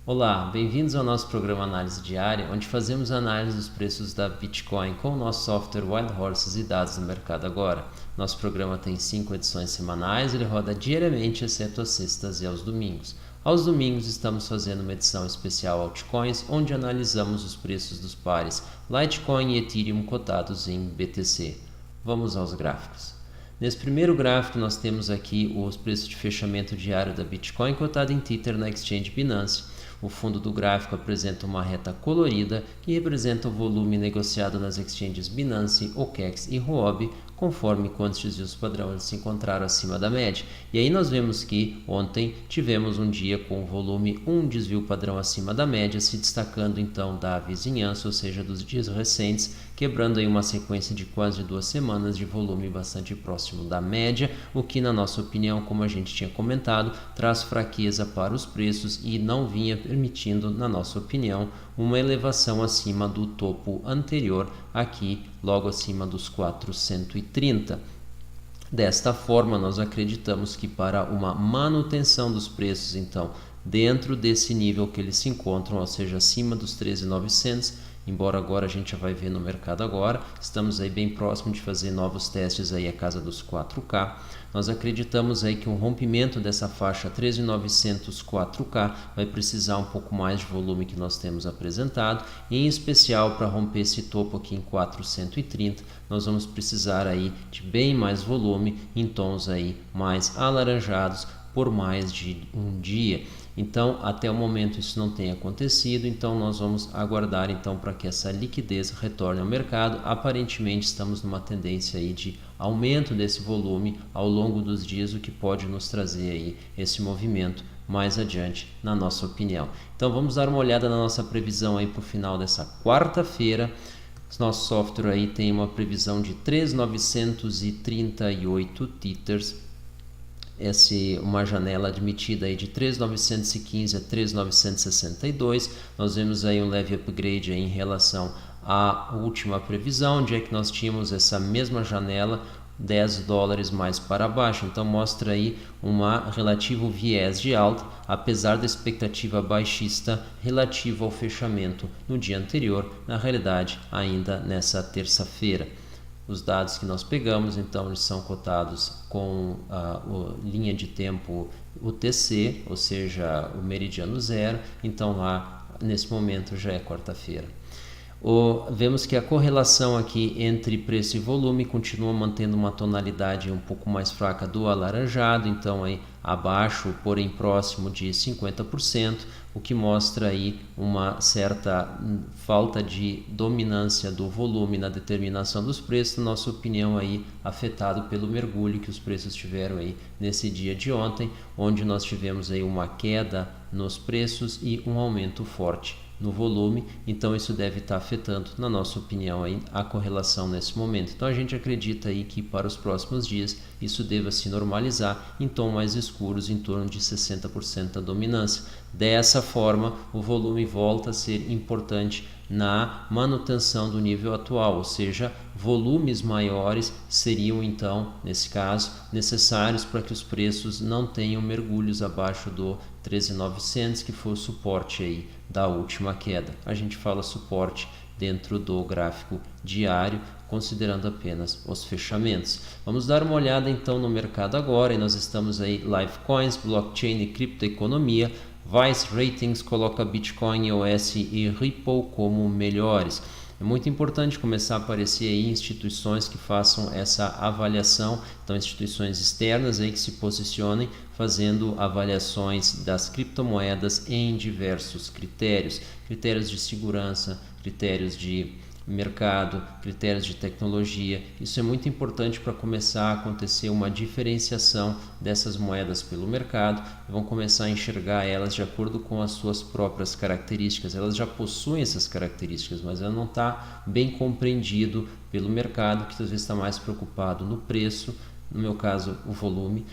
Olá, bem-vindos ao nosso programa Análise Diária, onde fazemos análise dos preços da Bitcoin com o nosso software Wild Horses e dados do mercado agora. Nosso programa tem 5 edições semanais, ele roda diariamente, exceto às sextas e aos domingos. Aos domingos estamos fazendo uma edição especial altcoins, onde analisamos os preços dos pares Litecoin e Ethereum cotados em BTC. Vamos aos gráficos. Nesse primeiro gráfico nós temos aqui os preços de fechamento diário da Bitcoin cotada em Tether na Exchange Binance. O fundo do gráfico apresenta uma reta colorida que representa o volume negociado nas exchanges Binance, OKEx e Huobi, conforme quantos desvios padrão eles se encontraram acima da média. E aí nós vemos que ontem tivemos um dia com volume desvio padrão acima da média, se destacando então da vizinhança, ou seja, dos dias recentes, quebrando aí uma sequência de quase 2 semanas de volume bastante próximo da média, o que na nossa opinião, como a gente tinha comentado, traz fraqueza para os preços e não vinha permitindo, na nossa opinião, uma elevação acima do topo anterior, aqui logo acima dos 430. Desta forma, nós acreditamos que para uma manutenção dos preços, então, dentro desse nível que eles se encontram, ou seja, acima dos 13.900, embora agora a gente já vai ver no mercado agora, estamos aí bem próximo de fazer novos testes aí a casa dos 4K. Nós acreditamos aí que um rompimento dessa faixa 13.900 4K vai precisar um pouco mais de volume que nós temos apresentado, em especial para romper esse topo aqui em 430, nós vamos precisar aí de bem mais volume em tons aí mais alaranjados por mais de um dia. Então, até o momento isso não tem acontecido, então nós vamos aguardar então para que essa liquidez retorne ao mercado. Aparentemente estamos numa tendência aí de aumento desse volume ao longo dos dias, o que pode nos trazer aí esse movimento mais adiante, na nossa opinião. Então vamos dar uma olhada na nossa previsão aí para o final dessa quarta-feira. Nosso software aí tem uma previsão de 3.938 tethers. Uma janela admitida aí de 3.915 a 3.962. Nós vemos aí um leve upgrade aí em relação à última previsão, onde é que nós tínhamos essa mesma janela $10 mais para baixo. Então mostra aí relativo viés de alta, apesar da expectativa baixista relativa ao fechamento no dia anterior, na realidade ainda nessa terça-feira. Os dados que nós pegamos, então, eles são cotados com a linha de tempo UTC, ou seja, o meridiano zero. Então, lá, nesse momento, já é quarta-feira. Vemos que a correlação aqui entre preço e volume continua mantendo uma tonalidade um pouco mais fraca do alaranjado, então aí abaixo, porém próximo de 50%, o que mostra aí uma certa falta de dominância do volume na determinação dos preços, na nossa opinião aí afetado pelo mergulho que os preços tiveram aí nesse dia de ontem, onde nós tivemos aí uma queda nos preços e um aumento forte no volume, então isso deve estar afetando, na nossa opinião, aí, a correlação nesse momento. Então a gente acredita aí que para os próximos dias isso deva se normalizar em tons mais escuros, em torno de 60% da dominância. Dessa forma, o volume volta a ser importante na manutenção do nível atual, ou seja, volumes maiores seriam então, nesse caso, necessários para que os preços não tenham mergulhos abaixo do 13.900, que foi o suporte aí da última queda. A gente fala suporte dentro do gráfico diário, considerando apenas os fechamentos. Vamos dar uma olhada então no mercado agora, e nós estamos aí Livecoins, Blockchain e Criptoeconomia. Vice Ratings coloca Bitcoin, EOS e Ripple como melhores. É muito importante começar a aparecer aí instituições que façam essa avaliação, então instituições externas aí que se posicionem fazendo avaliações das criptomoedas em diversos critérios de segurança, critérios de mercado, critérios de tecnologia. Isso é muito importante para começar a acontecer uma diferenciação dessas moedas pelo mercado. Vão começar a enxergar elas de acordo com as suas próprias características. Elas já possuem essas características, mas ela não está bem compreendido pelo mercado, que às vezes está mais preocupado no preço, no meu caso o volume,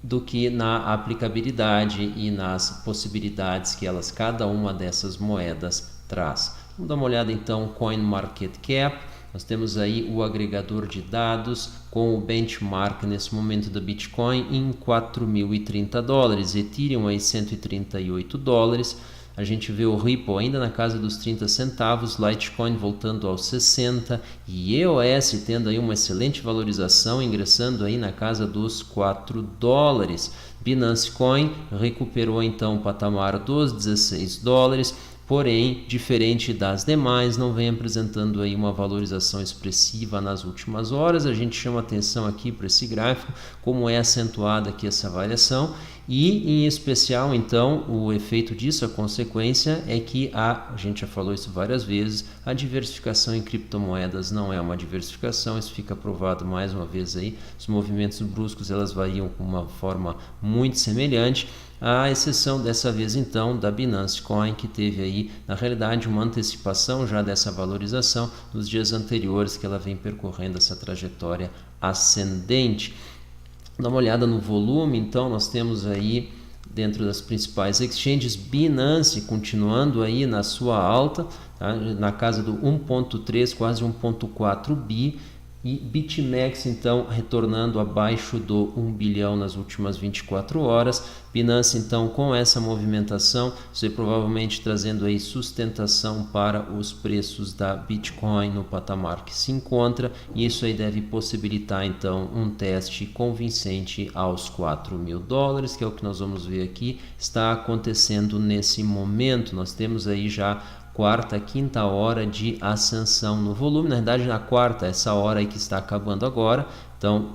do que na aplicabilidade e nas possibilidades que cada uma dessas moedas traz. Vamos dar uma olhada então CoinMarketCap. Nós temos aí o agregador de dados com o benchmark nesse momento da Bitcoin em 4.030 dólares, Ethereum aí 138 dólares. A gente vê o Ripple ainda na casa dos 30 centavos, Litecoin voltando aos 60 e EOS tendo aí uma excelente valorização, ingressando aí na casa dos 4 dólares. Binance Coin recuperou então o patamar dos 16 dólares, porém, diferente das demais, não vem apresentando aí uma valorização expressiva nas últimas horas. A gente chama atenção aqui para esse gráfico, como é acentuada aqui essa variação, e em especial, então, o efeito disso, a consequência é que a gente já falou isso várias vezes, a diversificação em criptomoedas não é uma diversificação, isso fica provado mais uma vez aí, os movimentos bruscos elas variam com uma forma muito semelhante, à exceção dessa vez então da Binance Coin, que teve aí na realidade uma antecipação já dessa valorização nos dias anteriores, que ela vem percorrendo essa trajetória ascendente. Dá uma olhada no volume, então nós temos aí dentro das principais exchanges, Binance continuando aí na sua alta, tá? Na casa do 1.3, quase 1.4 bi, e BitMEX então retornando abaixo do 1 bilhão nas últimas 24 horas. Binance então com essa movimentação, você provavelmente trazendo aí sustentação para os preços da Bitcoin no patamar que se encontra, e isso aí deve possibilitar então um teste convincente aos 4.000 dólares, que é o que nós vamos ver aqui, está acontecendo nesse momento. Nós temos aí já quarta, quinta hora de ascensão no volume, na verdade na quarta, essa hora aí que está acabando agora, então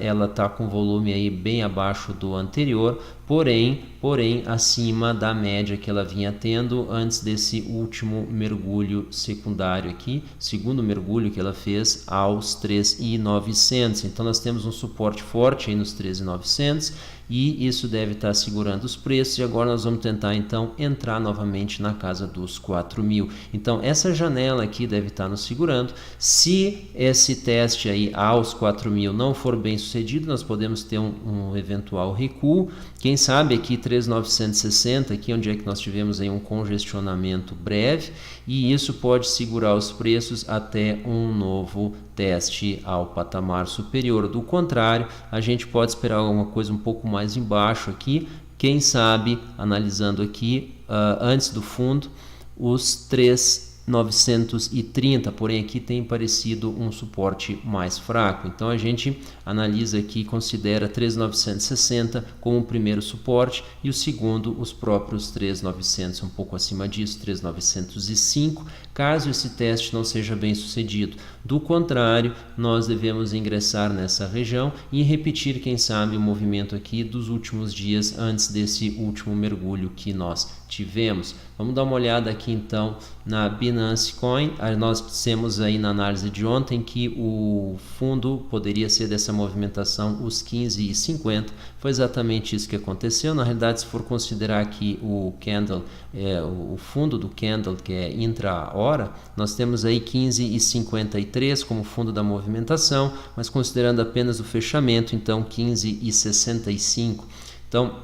ela está com volume aí bem abaixo do anterior, porém acima da média que ela vinha tendo antes desse último mergulho secundário aqui, segundo mergulho que ela fez aos 3.900. Então nós temos um suporte forte aí nos 13.900 e isso deve estar segurando os preços, e agora nós vamos tentar então entrar novamente na casa dos 4.000. Então essa janela aqui deve estar nos segurando. Se esse teste aí aos 4.000 não for bem sucedido, nós podemos ter um eventual recuo. Quem sabe aqui 3.960, aqui onde é que nós tivemos aí um congestionamento breve, e isso pode segurar os preços até um novo teste ao patamar superior. Do contrário, a gente pode esperar alguma coisa um pouco mais embaixo aqui, quem sabe analisando aqui antes do fundo os 3.930, porém aqui tem parecido um suporte mais fraco. Então a gente analisa aqui e considera 3.960 como o primeiro suporte e o segundo os próprios 3.900, um pouco acima disso, 3.905, caso esse teste não seja bem sucedido. Do contrário, nós devemos ingressar nessa região e repetir, quem sabe, o movimento aqui dos últimos dias antes desse último mergulho que nós tivemos. Vamos dar uma olhada aqui então na Binance Coin. Nós dissemos aí na análise de ontem que o fundo poderia ser dessa movimentação os 15,50. Foi exatamente isso que aconteceu. Na realidade, se for considerar aqui o candle, o fundo do candle, que é intra-hora, nós temos aí 15,53 como fundo da movimentação, mas considerando apenas o fechamento, então 15,65. Então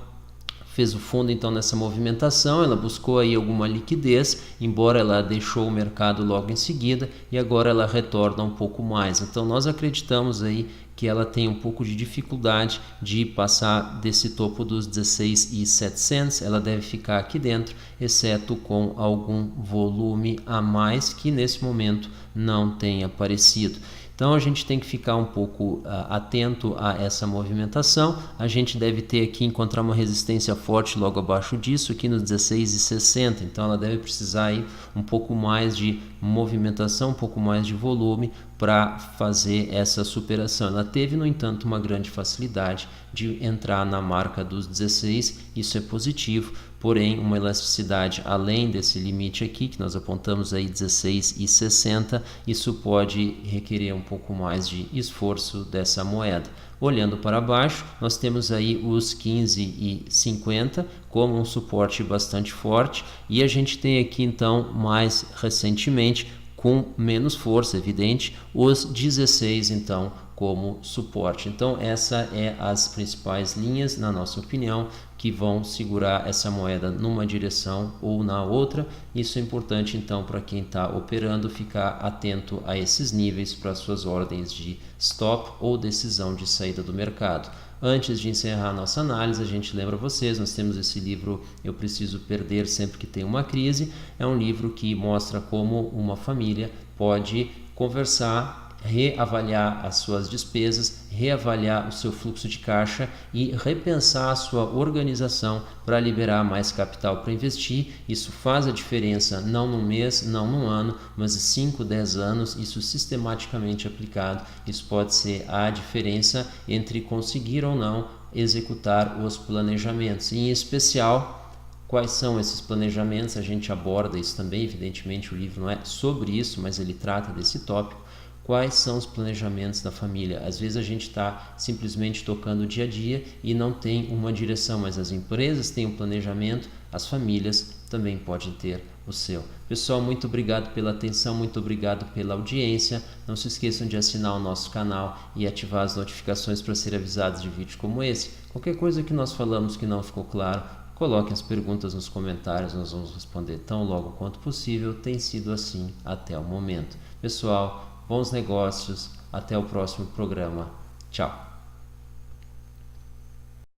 fez o fundo então nessa movimentação, ela buscou aí alguma liquidez, embora ela deixou o mercado logo em seguida, e agora ela retorna um pouco mais. Então nós acreditamos aí que ela tem um pouco de dificuldade de passar desse topo dos 16.700, ela deve ficar aqui dentro, exceto com algum volume a mais que nesse momento não tem aparecido. Então a gente tem que ficar um pouco atento a essa movimentação. A gente deve ter aqui, encontrar uma resistência forte logo abaixo disso, aqui nos 16,60. Então ela deve precisar aí um pouco mais de movimentação, um pouco mais de volume para fazer essa superação. Ela teve, no entanto, uma grande facilidade de entrar na marca dos 16, isso é positivo, porém uma elasticidade além desse limite aqui, que nós apontamos aí 16,60, isso pode requerer um pouco mais de esforço dessa moeda. Olhando para baixo, nós temos aí os 15,50 como um suporte bastante forte, e a gente tem aqui então mais recentemente com menos força, evidente, os 16 então como suporte. Então essa é as principais linhas, na nossa opinião, que vão segurar essa moeda numa direção ou na outra. Isso é importante então para quem está operando ficar atento a esses níveis para suas ordens de stop ou decisão de saída do mercado. Antes de encerrar nossa análise, a gente lembra vocês, nós temos esse livro Eu Preciso Perder Sempre que Tem uma Crise. É um livro que mostra como uma família pode conversar, reavaliar as suas despesas, reavaliar o seu fluxo de caixa e repensar a sua organização para liberar mais capital para investir. Isso faz a diferença não num mês, não num ano, mas em 5, 10 anos, isso sistematicamente aplicado. Isso pode ser a diferença entre conseguir ou não executar os planejamentos. E, em especial, quais são esses planejamentos? A gente aborda isso também, evidentemente o livro não é sobre isso, mas ele trata desse tópico. Quais são os planejamentos da família? Às vezes a gente está simplesmente tocando o dia a dia e não tem uma direção, mas as empresas têm um planejamento, as famílias também podem ter o seu. Pessoal, muito obrigado pela atenção, muito obrigado pela audiência. Não se esqueçam de assinar o nosso canal e ativar as notificações para ser avisados de vídeos como esse. Qualquer coisa que nós falamos que não ficou claro, coloquem as perguntas nos comentários, nós vamos responder tão logo quanto possível. Tem sido assim até o momento. Pessoal, bons negócios, até o próximo programa. Tchau!